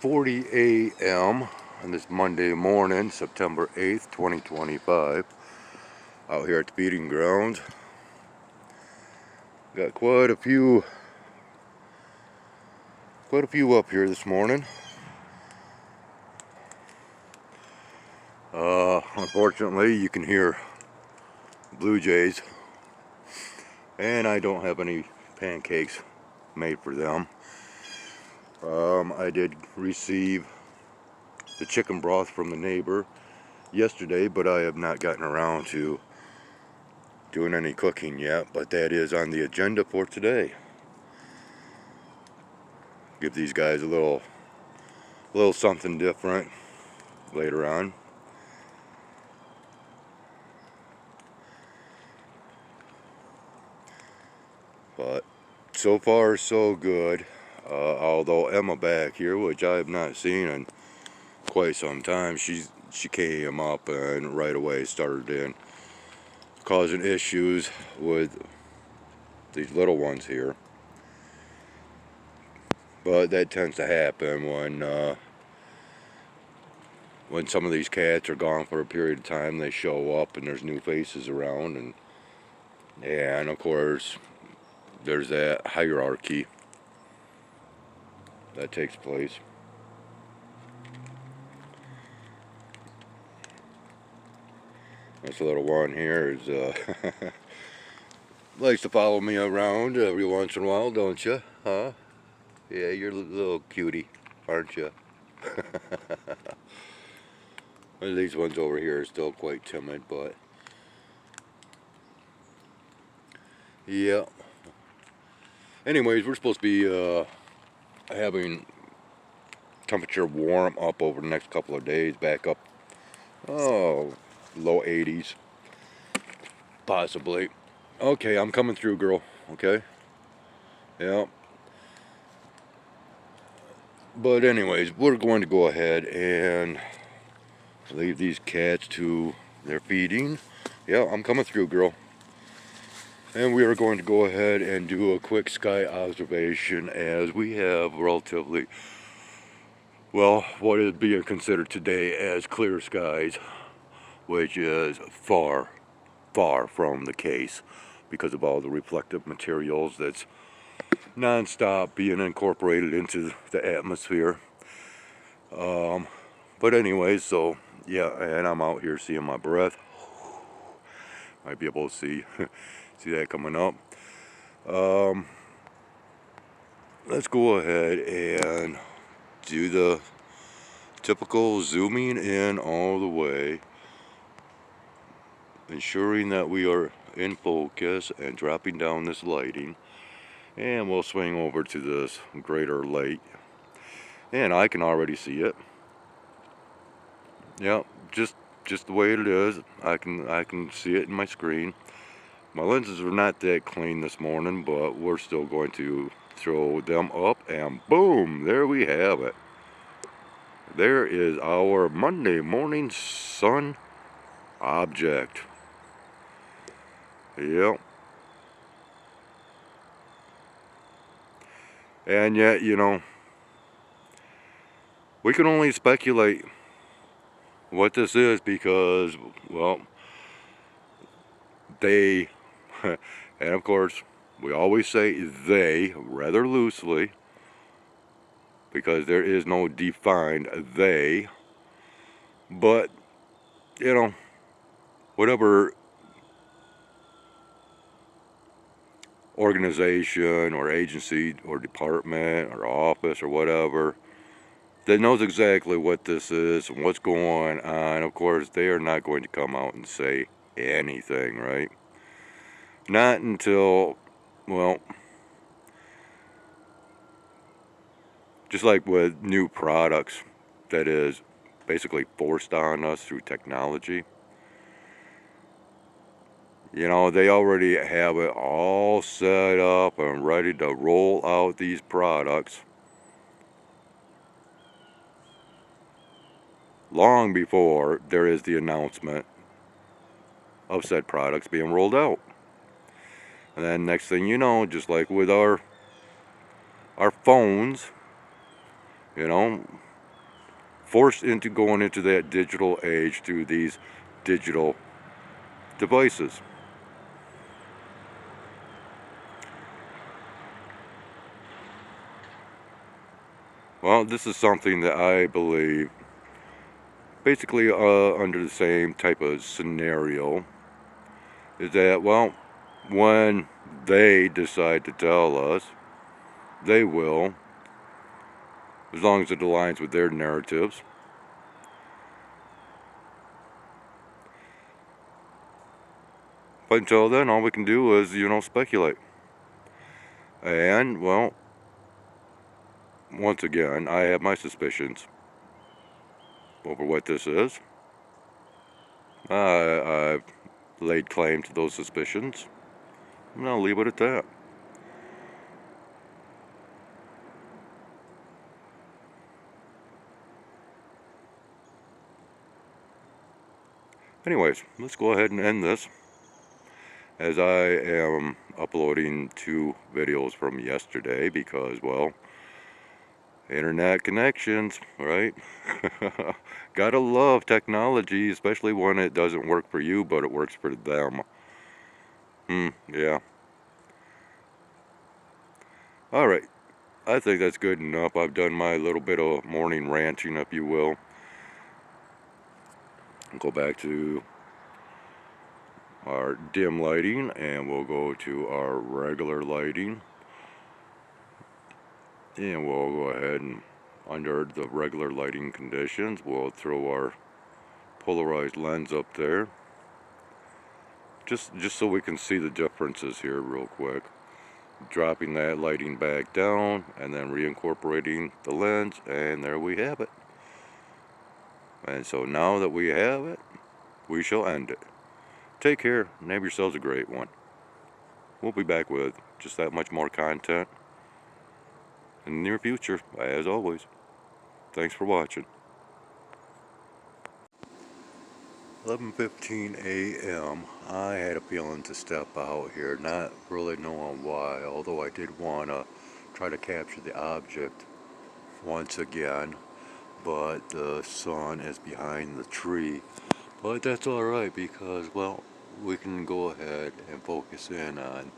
8:40 a.m. on this Monday morning, September 8th, 2025, out here at the feeding grounds. Got quite a few up here this morning. Unfortunately, you can hear blue jays, and I don't have any pancakes made for them. I did receive the chicken broth from the neighbor yesterday, but I have not gotten around to doing any cooking yet, but that is on the agenda for today. Give these guys a little something different later on. But so far so good. Although Emma back here, which I have not seen in quite some time, she came up and right away started in causing issues with these little ones here. But that tends to happen when some of these cats are gone for a period of time. They show up and there's new faces around, and of course there's that hierarchy that takes place. This little one here is likes to follow me around every once in a while, don't you? Huh? Yeah, you're a little cutie, aren't you? These ones over here are still quite timid, but yeah. Anyways, we're supposed to be having temperature warm up over the next couple of days, back up, low 80s, possibly. Okay, I'm coming through, girl. Okay. Yeah. But anyways, we're going to go ahead and leave these cats to their feeding. Yeah, I'm coming through, girl. And we are going to go ahead and do a quick sky observation, as we have relatively, well, what is being considered today as clear skies, which is far from the case because of all the reflective materials that's non-stop being incorporated into the atmosphere. But anyways, so yeah, and I'm out here seeing my breath. Might be able to see that coming up. Let's go ahead and do the typical zooming in all the way, ensuring that we are in focus and dropping down this lighting, and we'll swing over to this greater light, and I can already see it. Yeah, just the way it is. I can see it in my screen. My lenses are not that clean this morning, but we're still going to throw them up, and boom, there we have it. There is our Monday morning sun object. Yep. And yet, you know, we can only speculate what this is because, well, they, and of course, we always say they rather loosely because there is no defined they, but, you know, whatever organization or agency or department or office or whatever that knows exactly what this is and what's going on, of course, they are not going to come out and say anything, right? Not until, well, just like with new products that is basically forced on us through technology. You know, they already have it all set up and ready to roll out these products long before there is the announcement of said products being rolled out. And then next thing you know, just like with our phones, you know, forced into going into that digital age through these digital devices. Well, this is something that I believe basically under the same type of scenario is that, well, when they decide to tell us, they will, as long as it aligns with their narratives. But until then, all we can do is, speculate. And, well, once again, I have my suspicions over what this is. I've laid claim to those suspicions, and I'll leave it at that. Anyways, let's go ahead and end this, as I am uploading 2 videos from yesterday because, well, internet connections, right? Gotta love technology, especially when it doesn't work for you, but it works for them. Yeah. Alright, I think that's good enough. I've done my little bit of morning ranting, if you will. Go back to our dim lighting, and we'll go to our regular lighting. And we'll go ahead and, under the regular lighting conditions, we'll throw our polarized lens up there. Just so we can see the differences here real quick. Dropping that lighting back down, and then reincorporating the lens, and there we have it. And so now that we have it, we shall end it. Take care, and have yourselves a great one. We'll be back with just that much more content in the near future, as always. Thanks for watching. 11:15 a.m. I had a feeling to step out here, not really knowing why, although I did want to try to capture the object once again, but the sun is behind the tree. But that's alright because, well, we can go ahead and focus in on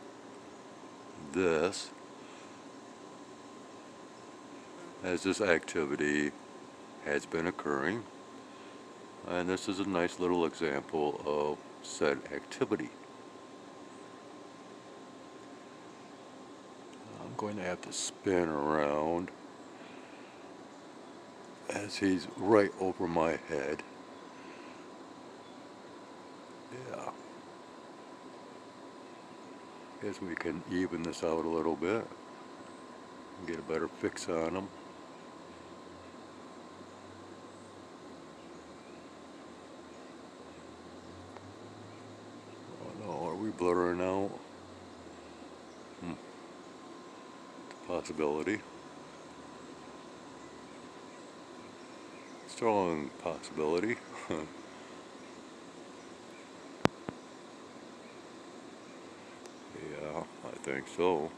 this, as this activity has been occurring, and this is a nice little example of said activity. I'm going to have to spin around as he's right over my head. Yeah. Guess we can even this out a little bit, get a better fix on him. Oh no, are we blurring out? Possibility. Strong possibility. Yeah, I think so.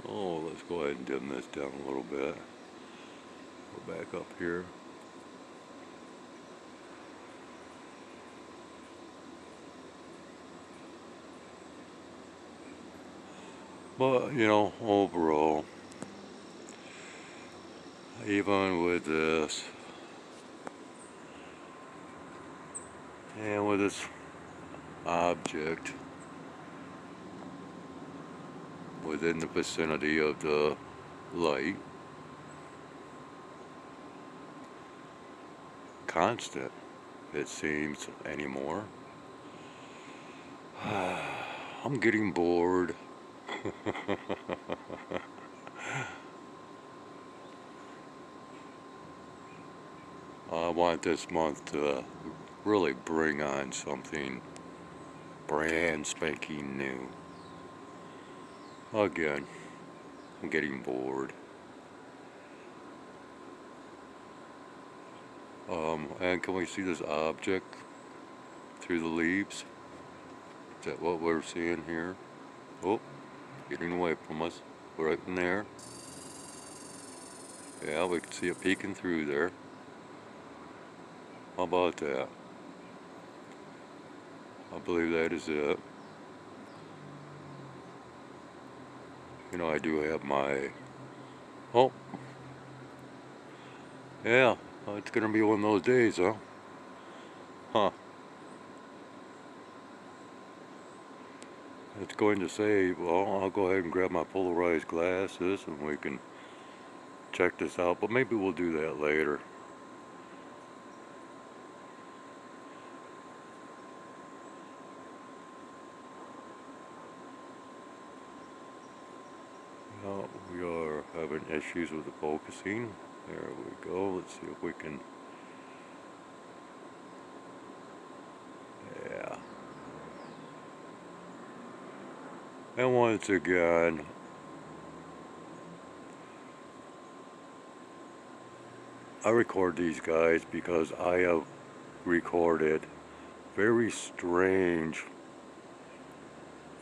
Oh, let's go ahead and dim this down a little bit. Go back up here. But, overall, even with this, and with this object within the vicinity of the light, constant, it seems, anymore. I'm getting bored. I want this month to really bring on something brand spanking new. Again, I'm getting bored. And can we see this object through the leaves? Is that what we're seeing here? Oh, getting away from us. Right in there. Yeah, we can see it peeking through there. How about that? I believe that is it. You know, I do have my... Oh, yeah, it's gonna be one of those days, huh? Huh. It's going to say, well, I'll go ahead and grab my polarized glasses and we can check this out, but maybe we'll do that later. No, we are having issues with the focusing. There we go. Let's see if we can... Yeah. And once again, I record these guys because I have recorded very strange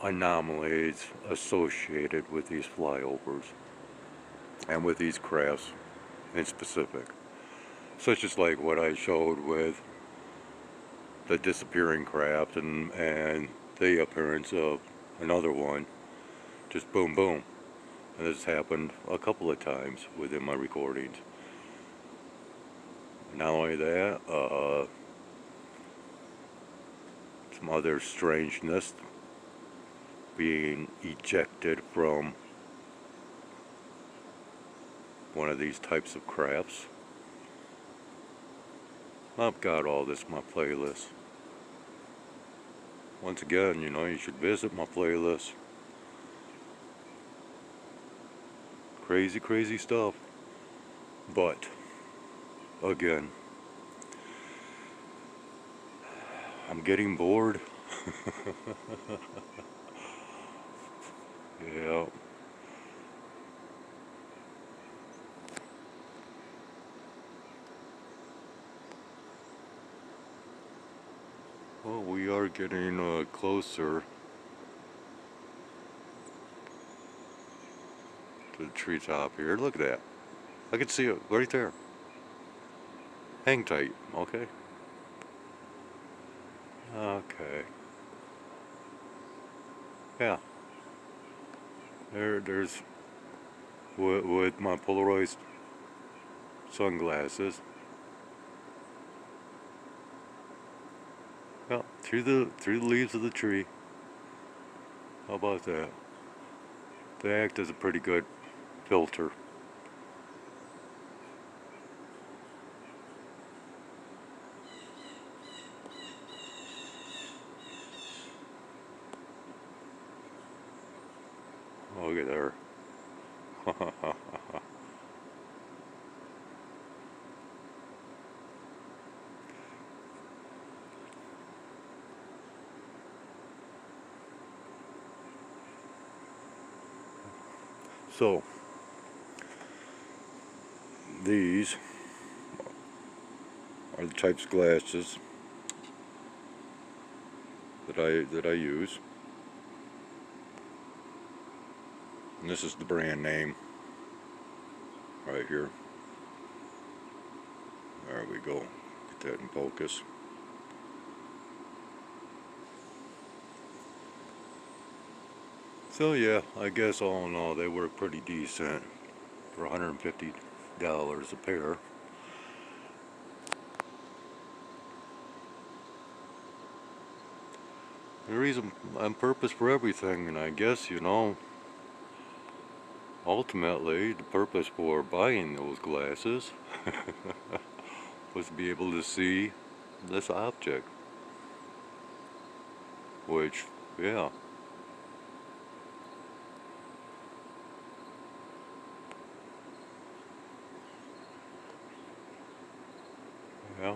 anomalies associated with these flyovers and with these crafts in specific, such as like what I showed with the disappearing craft and the appearance of another one, just boom boom. And this happened a couple of times within my recordings. Not only that, some other strangeness being ejected from one of these types of crafts. I've got all this in my playlist. Once again, you know, you should visit my playlist. Crazy, crazy stuff. But, again, I'm getting bored. Yeah. Well, we are getting closer to the treetop here. Look at that. I can see it right there. Hang tight, okay? Okay. Yeah. There's with my polarized sunglasses. Yeah, through the leaves of the tree. How about that? They act as a pretty good filter. Look at there. So these are the types of glasses that I use. And this is the brand name right here. There we go. Get that in focus. So yeah, I guess all in all they were pretty decent for $150 a pair. The reason and purpose for everything, and I guess, you know, ultimately the purpose for buying those glasses was to be able to see this object, which, yeah. Yeah.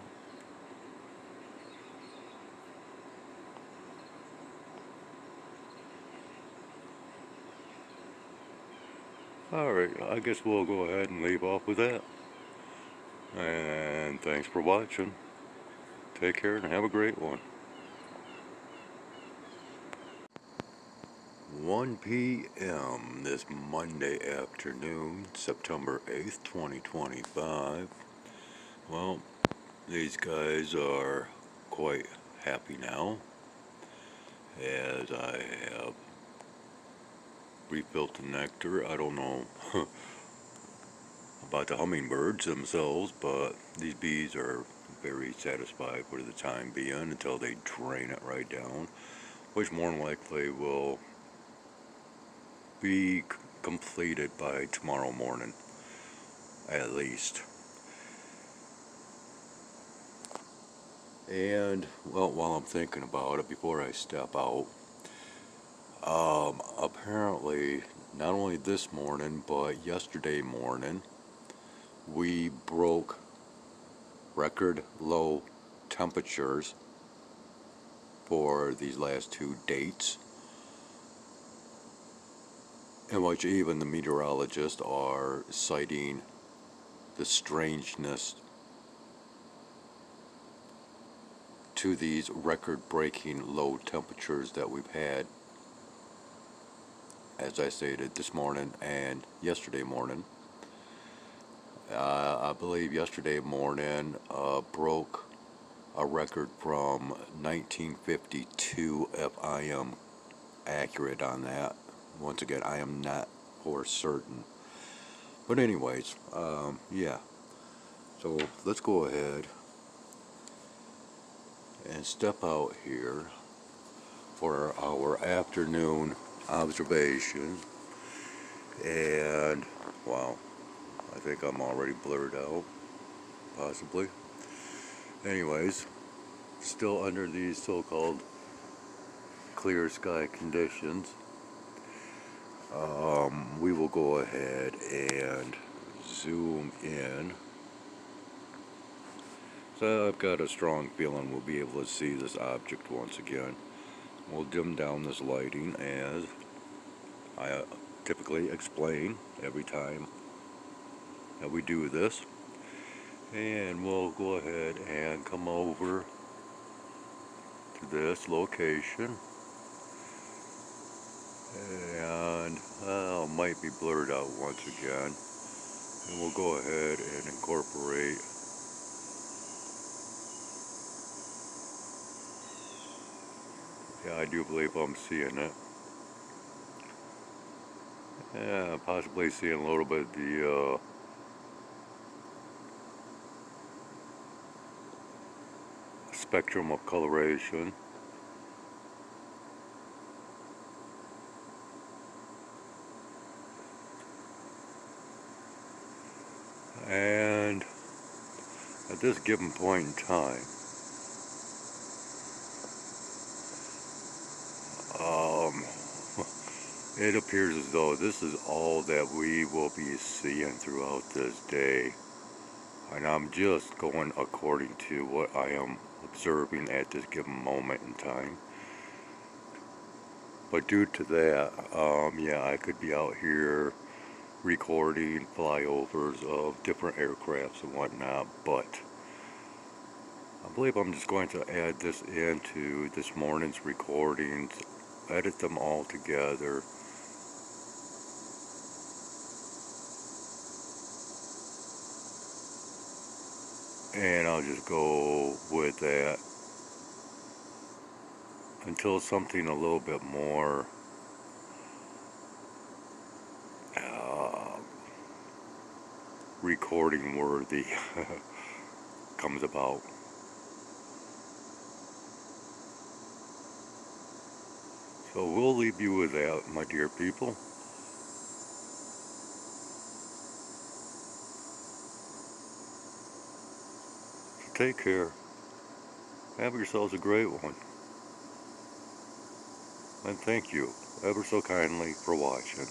Alright, I guess we'll go ahead and leave off with that. And thanks for watching. Take care and have a great one. 1 p.m. this Monday afternoon, September 8th, 2025. Well, these guys are quite happy now, as I have refilled the nectar. I don't know about the hummingbirds themselves, but these bees are very satisfied for the time being until they drain it right down, which more than likely will be completed by tomorrow morning, at least. And, well, while I'm thinking about it, before I step out, apparently, not only this morning, but yesterday morning, we broke record low temperatures for these last 2 dates, in which even the meteorologists are citing the strangeness to these record-breaking low temperatures that we've had, as I stated, this morning and yesterday morning. I believe yesterday morning broke a record from 1952, if I am accurate on that. Once again, I am not for certain. But anyways, yeah. So let's go ahead and step out here for our afternoon observation. And, wow, I think I'm already blurred out, possibly. Anyways, still under these so-called clear sky conditions, we will go ahead and zoom in. So I've got a strong feeling we'll be able to see this object once again. We'll dim down this lighting, as I typically explain every time that we do this. And we'll go ahead and come over to this location. And might be blurred out once again. And we'll go ahead and incorporate I do believe I'm seeing it. Yeah, possibly seeing a little bit of the spectrum of coloration. And at this given point in time, it appears as though this is all that we will be seeing throughout this day. And I'm just going according to what I am observing at this given moment in time. But due to that, yeah, I could be out here recording flyovers of different aircrafts and whatnot, but I believe I'm just going to add this into this morning's recordings, edit them all together, and I'll just go with that until something a little bit more recording worthy comes about. So we'll leave you with that, my dear people. So take care. Have yourselves a great one. And thank you ever so kindly for watching.